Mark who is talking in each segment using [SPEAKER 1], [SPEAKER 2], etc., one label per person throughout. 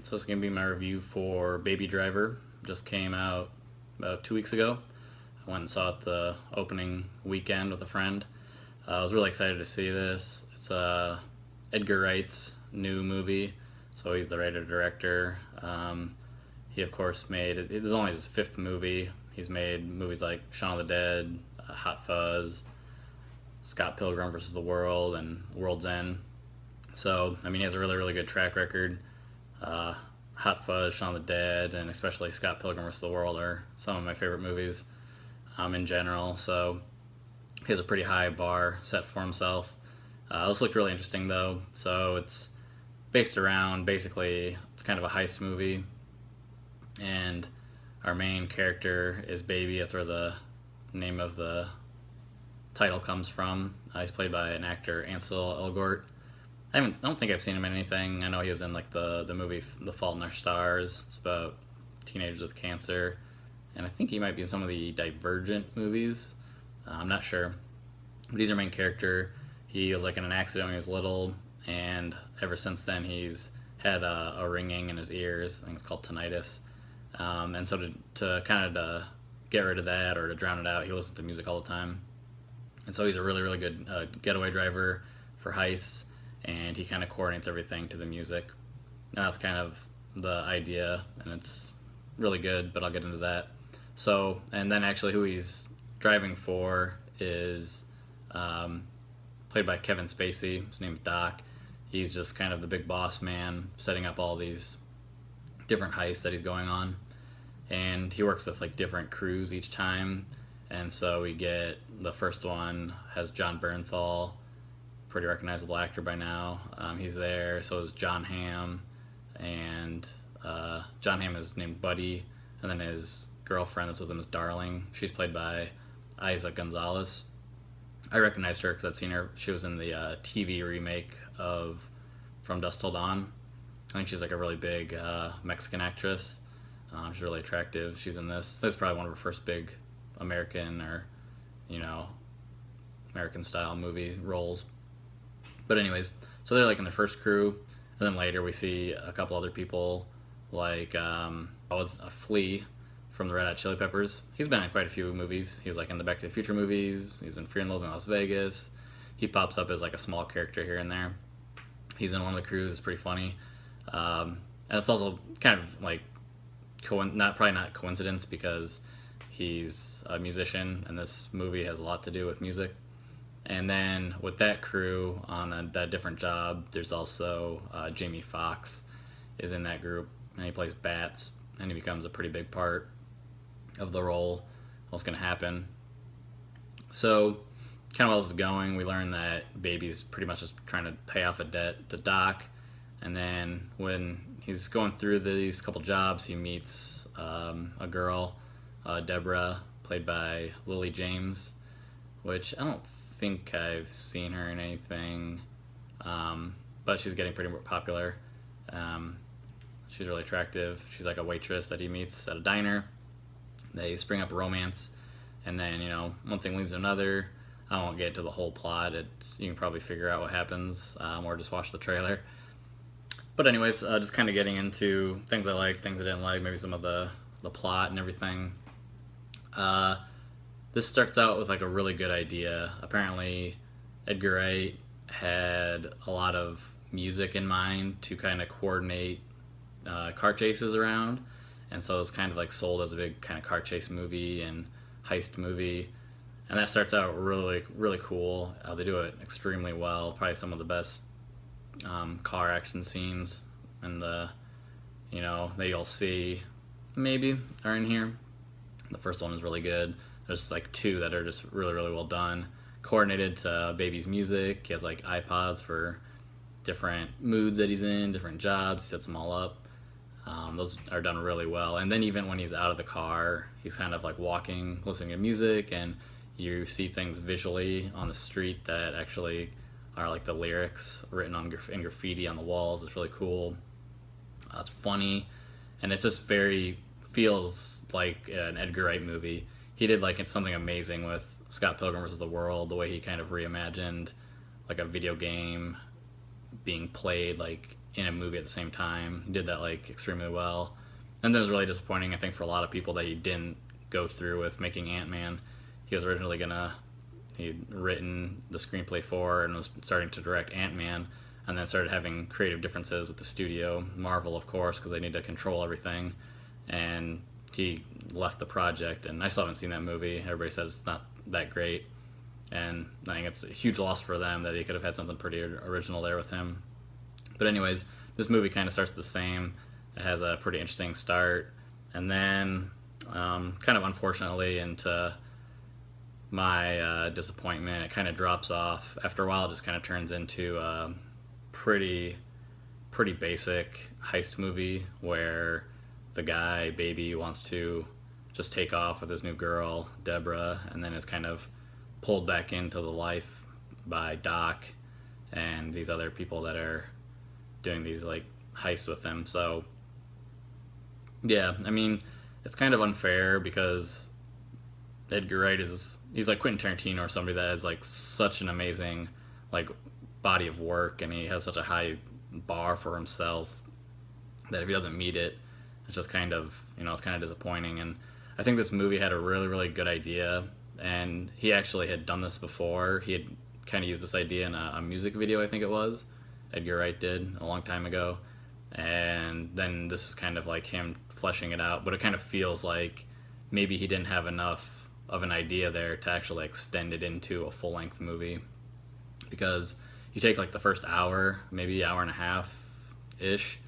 [SPEAKER 1] So this is going to be my review for Baby Driver. Just came out about 2 weeks ago. I went and saw it the opening weekend with a friend. I was really excited to see this. It's Edgar Wright's new movie, so he's the writer-director. He of course made, it is only his fifth movie. He's made movies like Shaun of the Dead, Hot Fuzz, Scott Pilgrim vs. the World, and World's End. So, I mean, he has a really, really good track record. Hot Fuzz, Shaun of the Dead, and especially Scott Pilgrim vs. the World are some of my favorite movies in general. So he has a pretty high bar set for himself. This looked really interesting though. So it's based around, basically, it's kind of a heist movie. And our main character is Baby. That's where the name of the title comes from. He's played by an actor, Ansel Elgort. I don't think I've seen him in anything. I know he was in like the movie The Fault in Our Stars. It's about teenagers with cancer, and I think he might be in some of the Divergent movies. I'm not sure, but he's our main character. He was like in an accident when he was little, and ever since then he's had a ringing in his ears. I think it's called tinnitus. And so to kind of get rid of that or to drown it out, he listens to music all the time. And so he's a really, really good getaway driver for heists, and he kind of coordinates everything to the music. And that's kind of the idea, and it's really good, but I'll get into that. So, and then actually who he's driving for is played by Kevin Spacey. His name's Doc. He's just kind of the big boss man, setting up all these different heists that he's going on. And he works with like different crews each time. And so we get, the first one has John Bernthal, pretty recognizable actor by now. He's there. So is John Hamm, and John Hamm is named Buddy, and then his girlfriend that's with him is Darling. She's played by Isa Gonzalez. I recognized her because I'd seen her. She was in the TV remake of From Dusk Till Dawn. I think she's like a really big Mexican actress. She's really attractive. She's in this. This is probably one of her first big American or, American style movie roles. But anyways, so they're like in the first crew, and then later we see a couple other people like Flea from the Red Hot Chili Peppers. He's been in quite a few movies. He was like in the Back to the Future movies. He's in Fear and Loathing in Las Vegas. He pops up as like a small character here and there. He's in one of the crews. It's pretty funny. And it's also kind of like probably not coincidence, because he's a musician and this movie has a lot to do with music. And then with that crew on that different job, there's also Jamie Foxx is in that group, and he plays Bats, and he becomes a pretty big part of the role. What's going to happen? So, kind of while this is going, we learn that Baby's pretty much just trying to pay off a debt to Doc, and then when he's going through these couple jobs, he meets a girl, Deborah, played by Lily James, which I don't think I've seen her in anything, but she's getting pretty popular. She's really attractive. She's like a waitress that he meets at a diner. They spring up a romance, and then one thing leads to another. I won't get into the whole plot. You can probably figure out what happens, or just watch the trailer. But anyways, just kind of getting into things I liked, things I didn't like, maybe some of the plot and everything. This starts out with like a really good idea. Apparently, Edgar Wright had a lot of music in mind to kind of coordinate car chases around, and so it's kind of like sold as a big kind of car chase movie and heist movie, and that starts out really, really cool. They do it extremely well. Probably some of the best car action scenes and that you'll see maybe are in here. The first one is really good. There's like two that are just really, really well done, coordinated to Baby's music. He has like iPods for different moods that he's in, different jobs. He sets them all up. Those are done really well. And then even when he's out of the car, he's kind of like walking, listening to music, and you see things visually on the street that actually are like the lyrics written in graffiti on the walls. It's really cool. It's funny, and it's just feels like an Edgar Wright movie. He did like something amazing with Scott Pilgrim vs. the World, the way he kind of reimagined like a video game being played like in a movie at the same time. He did that like extremely well. And then it was really disappointing, I think, for a lot of people that he didn't go through with making Ant-Man. He was originally he'd written the screenplay for and was starting to direct Ant-Man, and then started having creative differences with the studio, Marvel, of course, because they need to control everything. And he left the project, and I still haven't seen that movie. Everybody says it's not that great, and I think it's a huge loss for them that he could have had something pretty original there with him. But anyways, this movie kind of starts the same. It has a pretty interesting start, and then kind of unfortunately, into my disappointment, it kind of drops off. After a while, it just kind of turns into a pretty basic heist movie where the guy, Baby, wants to just take off with his new girl, Deborah, and then is kind of pulled back into the life by Doc and these other people that are doing these like heists with him. So yeah, I mean, it's kind of unfair because Edgar Wright he's like Quentin Tarantino or somebody that has like such an amazing like body of work, and he has such a high bar for himself that if he doesn't meet it, it's just kind of, it's kind of disappointing. And I think this movie had a really, really good idea, and he actually had done this before. He had kind of used this idea in a music video, I think it was. Edgar Wright did a long time ago. And then this is kind of like him fleshing it out, but it kind of feels like maybe he didn't have enough of an idea there to actually extend it into a full-length movie. Because you take like the first hour, maybe hour and a half-ish,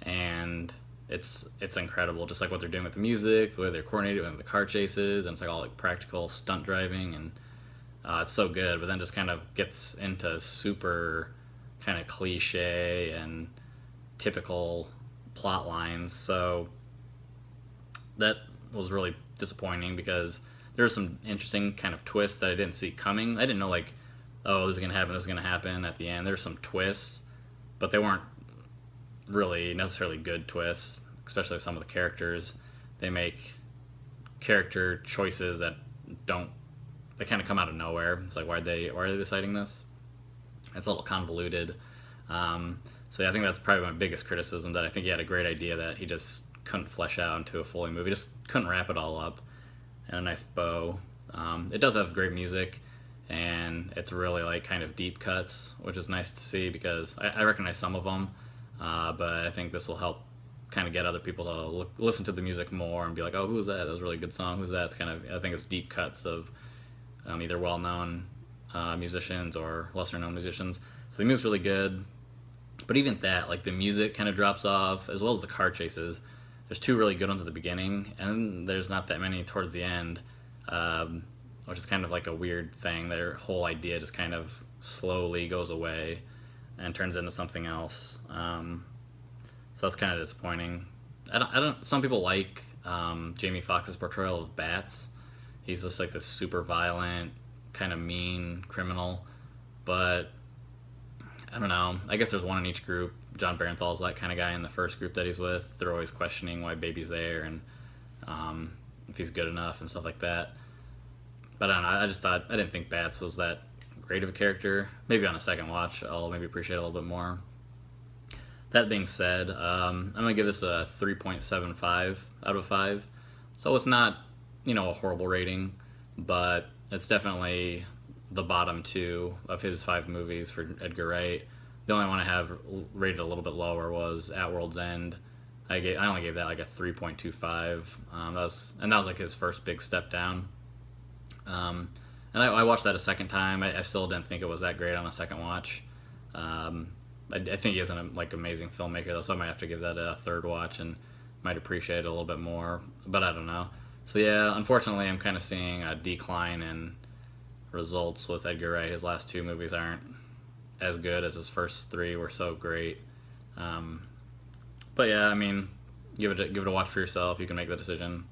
[SPEAKER 1] and it's incredible, just like what they're doing with the music, the way they're coordinated with the car chases, and it's like all like practical stunt driving, and it's so good. But then just kind of gets into super kind of cliche and typical plot lines. So that was really disappointing because there were some interesting kind of twists that I didn't see coming. I didn't know like, oh, this is gonna happen, this is gonna happen at the end. There were some twists, but they weren't really necessarily good twists, especially with some of the characters. They make character choices that they kind of come out of nowhere. It's like, why are they deciding this? It's a little convoluted. So yeah, I think that's probably my biggest criticism, that I think he had a great idea that he just couldn't flesh out into a fully movie. Just couldn't wrap it all up in a nice bow. It does have great music, and it's really like kind of deep cuts, which is nice to see because I recognize some of them, but I think this will help kind of get other people to listen to the music more and be like, oh, who's that? That was a really good song. Who's that? It's kind of, I think it's deep cuts of either well-known musicians or lesser-known musicians. So the music's really good. But even that, like the music kind of drops off, as well as the car chases. There's two really good ones at the beginning, and there's not that many towards the end, which is kind of like a weird thing. Their whole idea just kind of slowly goes away and turns into something else. So that's kind of disappointing. Some people like Jamie Foxx's portrayal of Bats. He's just like this super violent, kind of mean criminal, but I don't know. I guess there's one in each group. John Barenthal's that kind of guy in the first group that he's with. They're always questioning why Baby's there and if he's good enough and stuff like that. But I don't know. I didn't think Bats was that great of a character. Maybe on a second watch, I'll maybe appreciate it a little bit more. That being said, I'm going to give this a 3.75 out of 5. So it's not, a horrible rating, but it's definitely the bottom 2 of his 5 movies for Edgar Wright. The only one I have rated a little bit lower was At World's End. I only gave that like a 3.25. That was like his first big step down. And I watched that a second time. I still didn't think it was that great on a second watch. I think he is an amazing filmmaker though, so I might have to give that a third watch and might appreciate it a little bit more. But I don't know. So yeah, unfortunately, I'm kind of seeing a decline in results with Edgar Wright. His last 2 movies aren't as good as his first 3 were so great. But yeah, I mean, give it a watch for yourself. You can make the decision.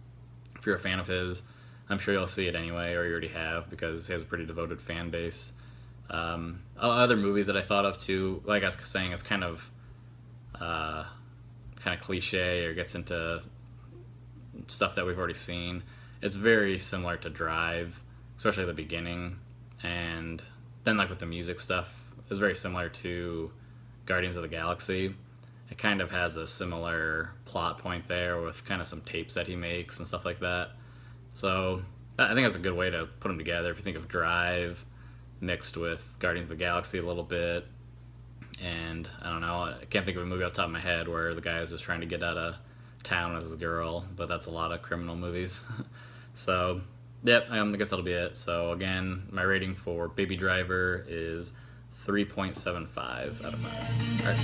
[SPEAKER 1] If you're a fan of his, I'm sure you'll see it anyway, or you already have, because he has a pretty devoted fan base. Other movies that I thought of too, like I was saying, it's kind of cliche or gets into stuff that we've already seen. It's very similar to Drive, especially at the beginning, and then like with the music stuff, it's very similar to Guardians of the Galaxy. it kind of has a similar plot point there with kind of some tapes that he makes and stuff like that. So I think that's a good way to put them together. If you think of Drive mixed with Guardians of the Galaxy a little bit, and I don't know, I can't think of a movie off the top of my head where the guy is just trying to get out of town with his girl, but that's a lot of criminal movies. So, yep, I guess that'll be it. So again, my rating for Baby Driver is 3.75 out of 5. All right.